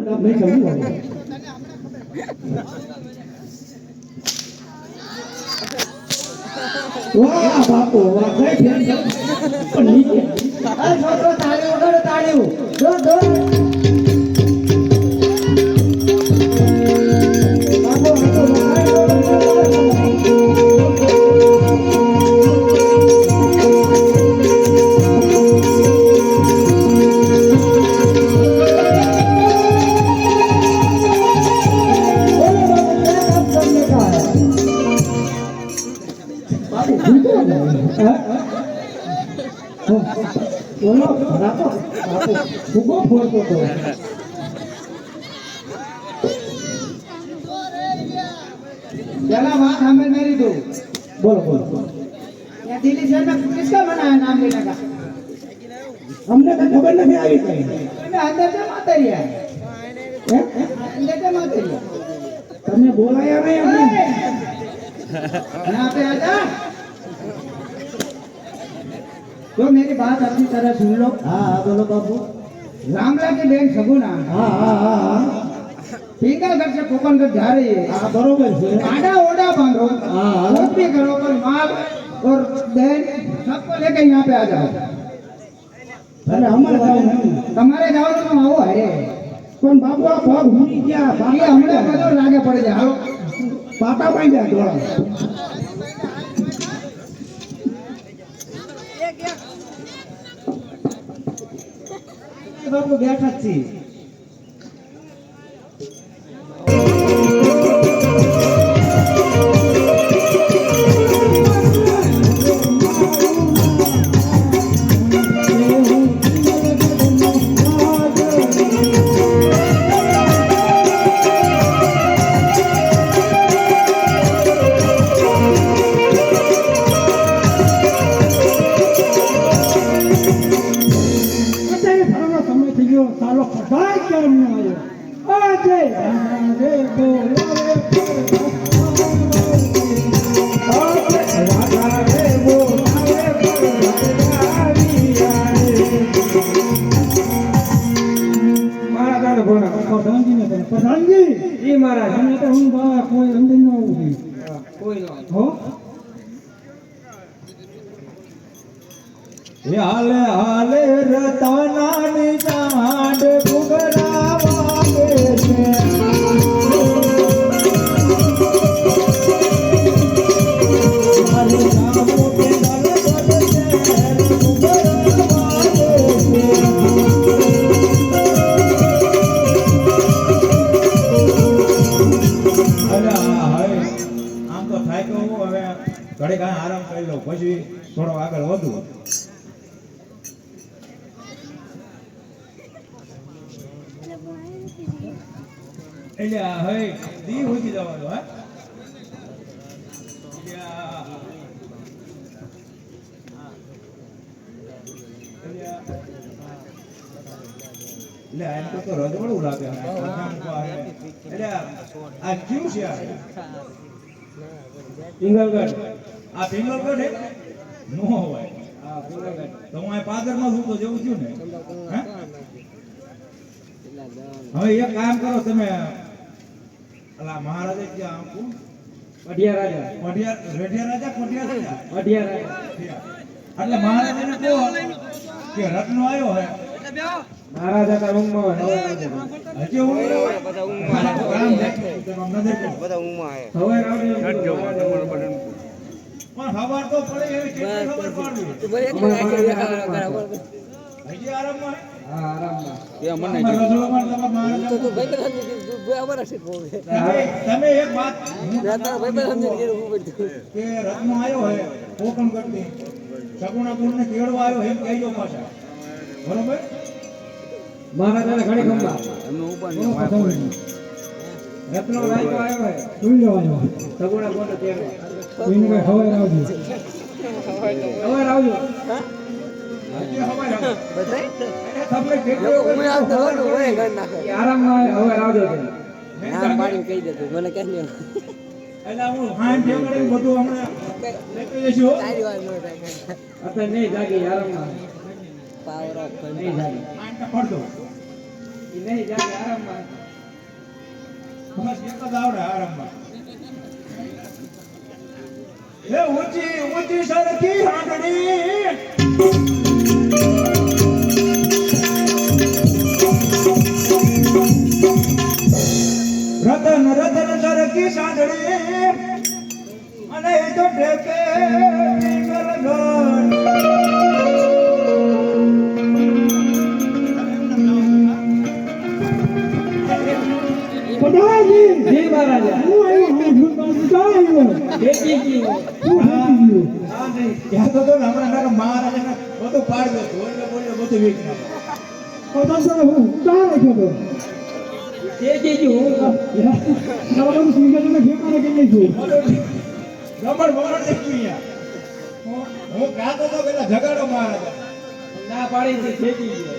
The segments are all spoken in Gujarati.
કામ નહીં કરવું હવે. વાહ બાપુ વાહ કઈ ફેર પણ નીચે અરે છોકરો તાળી વગાડો તાળી જો જો બાપુ બોલો રાખો બાપુ ભૂગો ફોડતો હતો. चला बात हमें मेरी दो બોલો બોલો या दिल्ली शहर में किसका बनाया नाम लेने का અમને કઈ ખબર નથી આવી કઈ मैं अंदर से मातरिया હે? अंदर से मातरिया તમે બોલાયા નહીં અમને यहाँ पे आजा तो मेरी बात अच्छी तरह सुन लो હા હા બોલો બાપુ रामला की बहन सगुना હા હા હા હા पींगलगढ़ से कोकनगढ़ जा रही है હા બરોબર છે आड़ा ओड़ा बांधो हाँ, हाँ। कुछ भी करो पर माल और बहन सबको लेकर यहाँ पे आ जाओ એટલે અમારે જાવ નહીં તમારે જાઓ તો આવો હરે પણ બાપુ આ પગ ભૂલી ગયા ये हमें બધું લાગે પડી જાય હાલો પાટા બાંધ્યા ડોળા બાપુ બેઠા જ છીએ અત્યારે ફરવાનો સમય થઈ ગયો સાલો કદાચ કેમ ન આવ્યો આજે રે બોલાવે રાધા રે બોલાવે મારા દાદા ભોળા પ્રધાનજી ને પ્રધાનજી એ મારા તમે તો હું બા કોઈ અંદર ન આવું કોઈ નો હો હાલે હાલે રતનાની ચાંદ ઘુઘરા વાગે છે હાલે જામો કે દલગત છે ઘુઘરા વાગે છે અરે હાય આમ તો થાય કે હું હવે ઘડીક આરામ કરી લઉં પછી થોડો આગળ વધું એટલે હવે દી ઉગી જવાનું હા એટલે એમ તો રજવાડું લાગે એટલે આ ક્યુ છે પિંગલગઢ આ પિંગલગઢ હે નો હોય આ પિંગલગઢ તો હું આ પાદરમાં છું તો જેવું થયું ને હે હવે એક કામ કરો તમે અલા મહારાજે ક્યાં આમ અઢિયા રાજા રેઢિયા રાજા કોઢિયા રાજા અઢિયા રાજા એટલે મહારાજાને કહો કે રત્નો આવ્યો હે મહારાજા કા રૂમ માં હજી હું બધા ઊંઘમાં હવે રાવડી પણ ખબર તો પડે એવી કેટલી ખબર પડવી હજી આરામમાં હા આરામમાં તમે એક વાત કે રત્નો આવ્યો હે કોકણ કરતી સગુણા કુળને કેળવા આવ્યો એમ કહેજો પાછા બરોબર મહારાજાને ઘણી ખંભા રત્નો રાજો આવ્યો હે સુઈ જવાનો સગુણા કોને તેડવા કોઈને કઈ ખબર આવજો હવે રાવજો હજી ખબર આવે બધાય તમને કેટલો આરામમાં હવે રાવજો એટલે હું હાથ ઠેકડીને બધું હમણાં લેતી જઈશું હો. અત્યારે નહીં જાગી આરામમાં નહીં જાગી હાથ ને પડદો. નહીં જાગે આરામમાં બસ એક જ આવડે આરામમાં. એ ઊંચી ઊંચી સરખી હાંડણી રતન રતન સરખી સાંડળી અને એ તો ટેકે ટીંગલ પધારજી જી મહારાજા હું આવ્યો હું ક્યાં આવ્યો બેટી ગયો શું થઈ ગયું હા નહીં ત્યાં તો હમણાં નાના મહારાજાને બધું પાડી દો બોલ્યો બધું વીક પધાર હું ક્યાં રાખ્યો તો બેટી ગયો મારા બધું સિંગલ ને ઘેમાને કે નહીં છું ગમણ બમણ દેખ્યું અહીંયા હું ગાતો તો પેલા જગાડો મહારાજા ના પાડી હતી બેટી ગયો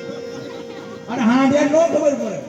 અને હા ત્યાં નો ખબર પડે